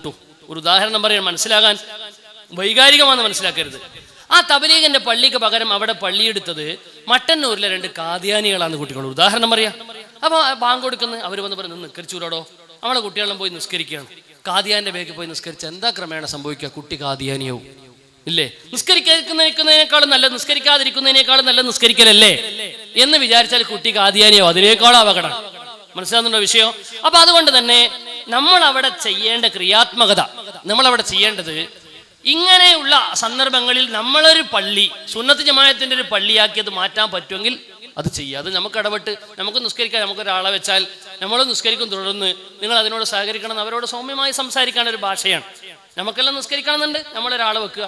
കൂട്ടും. ഒരു ഉദാഹരണം പറയാൻ, മനസ്സിലാകാൻ വൈകാരികമാണെന്ന് മനസ്സിലാക്കരുത്. ആ തബ്ലീഗിന്റെ പള്ളിക്ക് പകരം അവിടെ പള്ളിയെടുത്തത് മട്ടന്നൂരിലെ 2 കാദിയാനികളാന്ന് കുട്ടികളോട് ഉദാഹരണം പറയാം. അപ്പോൾ ബാങ്ക് കൊടുക്കുന്നത് അവർ വന്ന് പറഞ്ഞു, നിസ്കരിച്ചൂടോ, നമ്മളെ കുട്ടികളെല്ലാം പോയി നിസ്കരിക്കുകയാണ്. കാദിയാന്റെ ബേക്ക് പോയി നിസ്കരിച്ച എന്താ ക്രമേണ സംഭവിക്കുക? കുട്ടി കാദിയാനിയാവും ഇല്ലേ? നിസ്കരിക്കുന്നതിനേക്കാളും നല്ല നിസ്കരിക്കാതിരിക്കുന്നതിനേക്കാളും നല്ല നിസ്കരിക്കലല്ലേ എന്ന് വിചാരിച്ചാൽ കുട്ടി കാദിയാനിയാവും. അതിനേക്കാളും അപകടം. മനസ്സിലാകുന്നുണ്ടോ വിഷയം? അപ്പൊ അതുകൊണ്ട് തന്നെ നമ്മൾ അവിടെ ചെയ്യേണ്ട ക്രിയാത്മകത, നമ്മളവിടെ ചെയ്യേണ്ടത് ഇങ്ങനെയുള്ള സന്ദർഭങ്ങളിൽ നമ്മളൊരു പള്ളി സുന്നത്ത് ജമാഅത്തിന്റെ ഒരു പള്ളിയാക്കിയത് മാറ്റാൻ പറ്റുമെങ്കിൽ അത് ചെയ്യുക. അത് നമുക്ക് ഇടപെട്ട് നമുക്ക് നിസ്കരിക്കാൻ നമുക്കൊരാളെ വെച്ചാൽ നമ്മൾ നിസ്കരിക്കും. തുടർന്ന് നിങ്ങൾ അതിനോട് സഹകരിക്കണം, അവരോട് സൗമ്യമായി സംസാരിക്കാൻ ഒരു ഭാഷയാണ്. നമുക്കെല്ലാം നിസ്കരിക്കണമെന്നുണ്ട്, നമ്മളൊരാളെ വെക്കുക.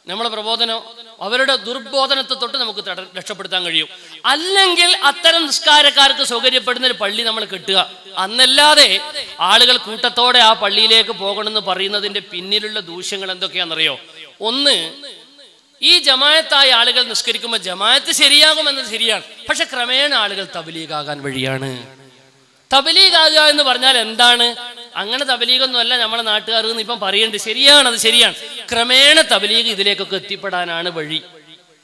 നമ്മളെ പ്രബോധനം അവരുടെ ദുർബോധനത്തെ തൊട്ട് നമുക്ക് രക്ഷപ്പെടുത്താൻ കഴിയും. അല്ലെങ്കിൽ അത്തരം നിസ്കാരക്കാർക്ക് സൗകര്യപ്പെടുന്ന ഒരു പള്ളി നമ്മൾ കെട്ടുക. അന്നല്ലാതെ ആളുകൾ കൂട്ടത്തോടെ ആ പള്ളിയിലേക്ക് പോകണമെന്ന് പറയുന്നതിന്റെ പിന്നിലുള്ള ദൂഷ്യങ്ങൾ എന്തൊക്കെയാണെന്നറിയോ? ഒന്ന്, ഈ ജമാഅത്തായ ആളുകൾ നിസ്കരിക്കുമ്പോൾ ജമാഅത്ത് ശരിയാകുമെന്നത് ശരിയാണ്, പക്ഷെ ക്രമേണ ആളുകൾ തബ്ലീഗാകാൻ വഴിയാണ്. തബ്ലീഗാകുക എന്ന് പറഞ്ഞാൽ എന്താണ്? അങ്ങനെ തബ്ലീഗൊന്നും അല്ല നമ്മളെ നാട്ടുകാർ എന്ന് ഇപ്പം പറയുന്നുണ്ട്. ശരിയാണ്, അത് ശരിയാണ്. ക്രമേണ തബ്ലീഗ് ഇതിലേക്കൊക്കെ എത്തിപ്പെടാനാണ് വഴി.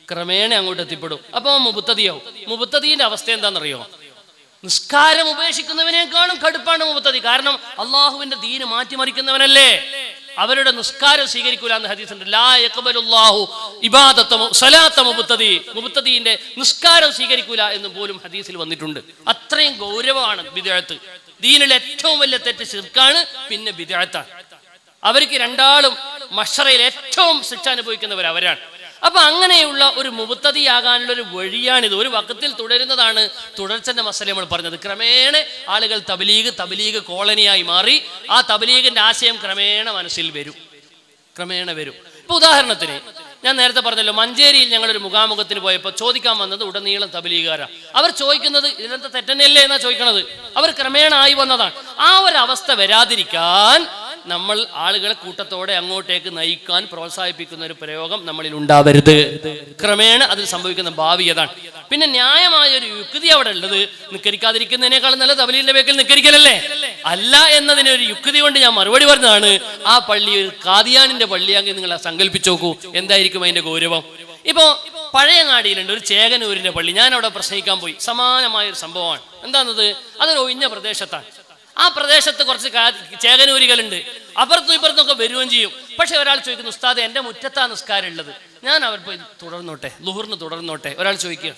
ക്രമേണ അങ്ങോട്ട് എത്തിപ്പെടും. അപ്പോൾ മുബത്തദിയാവും. മുബത്തദീന്റെ അവസ്ഥ എന്താണെന്നറിയോ? നിസ്കാരം ഉപേക്ഷിക്കുന്നവനേക്കാളും കടുപ്പാണ് മുബത്തദി. കാരണം അള്ളാഹുവിന്റെ ദീന് മാറ്റിമറിക്കുന്നവനല്ലേ. അവരുടെ നിസ്കാരം സ്വീകരിക്കൂല എന്ന് ഹദീസ് ഉണ്ട്. ലാ യഖ്ബലുല്ലാഹു ഇബാദത സലാത്ത മുബത്തദി. മുബത്തദീന്റെ നിസ്കാരം സ്വീകരിക്കൂല എന്ന് പോലും ഹദീസിൽ വന്നിട്ടുണ്ട്. അത്രയും ഗൗരവമാണ് ബിദ്അത്ത്. ദീനിലെ ഏറ്റവും വലിയ തെറ്റ് ശിർക്കാണ്, പിന്നെ ബിദ്അത്താണ്. അവർക്ക് രണ്ടാളും മഹ്ശറയിൽ ഏറ്റവും ശിക്ഷ അനുഭവിക്കുന്നവർ അവരാണ്. അപ്പൊ അങ്ങനെയുള്ള ഒരു മുബത്തദിയാകാനുള്ള ഒരു വഴിയാണിത്. ഒരു വഖത്തിൽ തുടരുന്നതാണ് തുടർച്ചന്റെ മസല നമ്മൾ പറഞ്ഞത്. ക്രമേണ ആളുകൾ തബ്ലീഗ് കോളനിയായി മാറി. ആ തബ്ലീഗിന്റെ ആശയം ക്രമേണ മനസ്സിൽ വരും. ഇപ്പൊ ഉദാഹരണത്തിന് ഞാൻ നേരത്തെ പറഞ്ഞല്ലോ, മഞ്ചേരിയിൽ ഞങ്ങളൊരു മുഖാമുഖത്തിന് പോയപ്പോൾ ചോദിക്കാൻ വന്നത് ഉടനീളം തബ്ലീഗുകാരാ. അവർ ചോദിക്കുന്നത് ഇതിനകത്ത് തെറ്റന്നെയല്ലേ എന്നാ ചോദിക്കണത്. അവർ ക്രമേണ ആയി വന്നതാണ്. ആ ഒരു അവസ്ഥ വരാതിരിക്കാൻ നമ്മൾ ആളുകളെ കൂട്ടത്തോടെ അങ്ങോട്ടേക്ക് നയിക്കാൻ പ്രോത്സാഹിപ്പിക്കുന്ന ഒരു പ്രയോഗം നമ്മളിൽ ഉണ്ടാവരുത്. ക്രമേണ അതിൽ സംഭവിക്കുന്ന ഭാവി അതാണ്. പിന്നെ ന്യായമായ ഒരു യുക്തി അവിടെ ഉള്ളത്, നിസ്കരിക്കാതിരിക്കുന്നതിനേക്കാളും നല്ല തബ്ലീഗിന്റെ ബേക്കിൽ നിസ്കരിക്കലല്ലേ അല്ല എന്നതിന് ഒരു യുക്തി കൊണ്ട് ഞാൻ മറുപടി പറഞ്ഞതാണ്. ആ പള്ളി ഒരു കാദിയാനിന്റെ പള്ളിയാക്കി നിങ്ങൾ സങ്കല്പിച്ചു നോക്കൂ, എന്തായിരിക്കും അതിന്റെ ഗൗരവം. ഇപ്പോ പഴയങ്ങാടിയിലുണ്ട് ഒരു ചേകനൂരിന്റെ പള്ളി. ഞാൻ അവിടെ പ്രസംഗിക്കാൻ പോയി. സമാനമായ ഒരു സംഭവമാണ്. എന്താണത്? അതൊരു ഒഴിഞ്ഞ പ്രദേശത്താണ്. ആ പ്രദേശത്ത് കുറച്ച് ചേകനൂരികളുണ്ട്. അപ്പുറത്തും ഇപ്പുറത്തൊക്കെ വരുകയും ചെയ്യും. പക്ഷെ ഒരാൾ ചോദിക്കുന്നു, ഉസ്താദ് എന്റെ മുറ്റത്താ നിസ്കാരം ഉള്ളത്, ഞാൻ അവർ പോയി തുടർന്നോട്ടെ, ളുഹറിന് തുടർന്നോട്ടെ. ഒരാൾ ചോദിക്കുക,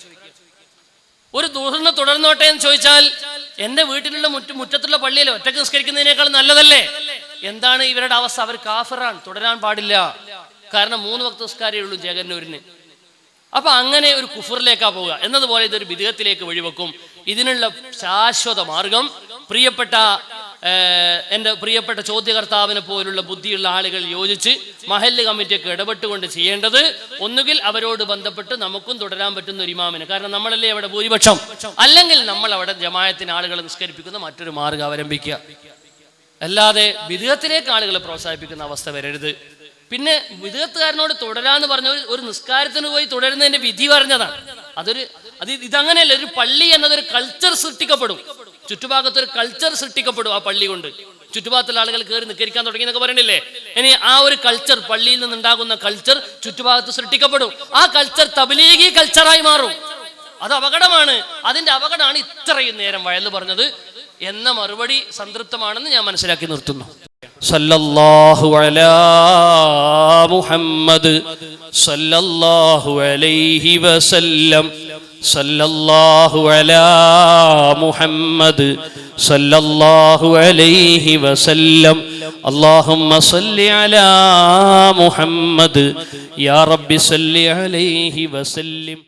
ഒരു ളുഹറിന് തുടർന്നോട്ടെ എന്ന് ചോദിച്ചാൽ എന്റെ വീട്ടിലുള്ള മുറ്റത്തുള്ള പള്ളിയിൽ ഒറ്റക്ക് നിസ്കരിക്കുന്നതിനേക്കാൾ നല്ലതല്ലേ? എന്താണ് ഇവരുടെ അവസ്ഥ? അവർ കാഫിറാണ്, തുടരാൻ പാടില്ല. കാരണം 3 വക്ത് നിസ്കാരമേ ഉള്ളൂ ചേകനൂരിന്. അപ്പൊ അങ്ങനെ ഒരു കുഫറിലേക്കാ പോവുക എന്നതുപോലെ ഇതൊരു ബിദ്അത്തിലേക്ക് വഴിവെക്കും. ഇതിനുള്ള ശാശ്വത മാർഗം എൻ്റെ പ്രിയപ്പെട്ട ചോദ്യകർത്താവിനെ പോലുള്ള ബുദ്ധിയുള്ള ആളുകൾ യോജിച്ച് മഹല്ല് കമ്മിറ്റിയൊക്കെ ഇടപെട്ടുകൊണ്ട് ചെയ്യേണ്ടത്, ഒന്നുകിൽ അവരോട് ബന്ധപ്പെട്ട് നമുക്കും തുടരാൻ പറ്റുന്ന ഒരു ഇമാമിന്, കാരണം നമ്മളല്ലേ അവിടെ ഭൂരിപക്ഷം, അല്ലെങ്കിൽ നമ്മൾ അവിടെ ജമാഅത്തിന് ആളുകളെ നിസ്കരിപ്പിക്കുന്ന മറ്റൊരു മാർഗം അവലംബിക്കുക. അല്ലാതെ ബിദ്അത്തിലേക്ക് ആളുകളെ പ്രോത്സാഹിപ്പിക്കുന്ന അവസ്ഥ വരരുത്. പിന്നെ ബിദ്അത്തുകാരനോട് തുടരാന്ന് പറഞ്ഞ ഒരു നിസ്കാരത്തിന് പോയി തുടരുന്നതിന്റെ വിധി പറഞ്ഞതാണ്. ഇതങ്ങനെയല്ല. ഒരു പള്ളി എന്നതൊരു കൾച്ചർ സൃഷ്ടിക്കപ്പെടും. ചുറ്റുഭാഗത്തൊരു കൾച്ചർ സൃഷ്ടിക്കപ്പെടും. ആ പള്ളി കൊണ്ട് ചുറ്റുഭാഗത്തുള്ള ആളുകൾ കയറി നിസ്കരിക്കാൻ തുടങ്ങി എന്നൊക്കെ പറയണില്ലേ? ഇനി ആ ഒരു കൾച്ചർ, പള്ളിയിൽ നിന്നുണ്ടാകുന്ന കൾച്ചർ ചുറ്റുഭാഗത്ത് സൃഷ്ടിക്കപ്പെടും. ആ കൾച്ചർ തബ്ലീഗി കൾച്ചറായി മാറും. അത് അപകടമാണ്. അതിന്റെ അപകടമാണ് ഇത്രയും നേരം വയല് പറഞ്ഞത് എന്ന മറുപടി സംതൃപ്തമാണെന്ന് ഞാൻ മനസ്സിലാക്കി നിർത്തുന്നു. സല്ലല്ലാഹു അലാ മുഹമ്മദ് സല്ലല്ലാഹു അലൈഹി വസല്ലം. സല്ലല്ലാഹു അലാ മുഹമ്മദ് സല്ലല്ലാഹു അലൈഹി വസല്ലം. അല്ലാഹുമ്മ സല്ലി അലാ മുഹമ്മദ് യാ റബ്ബി സല്ലി അലൈഹി വസല്ലം.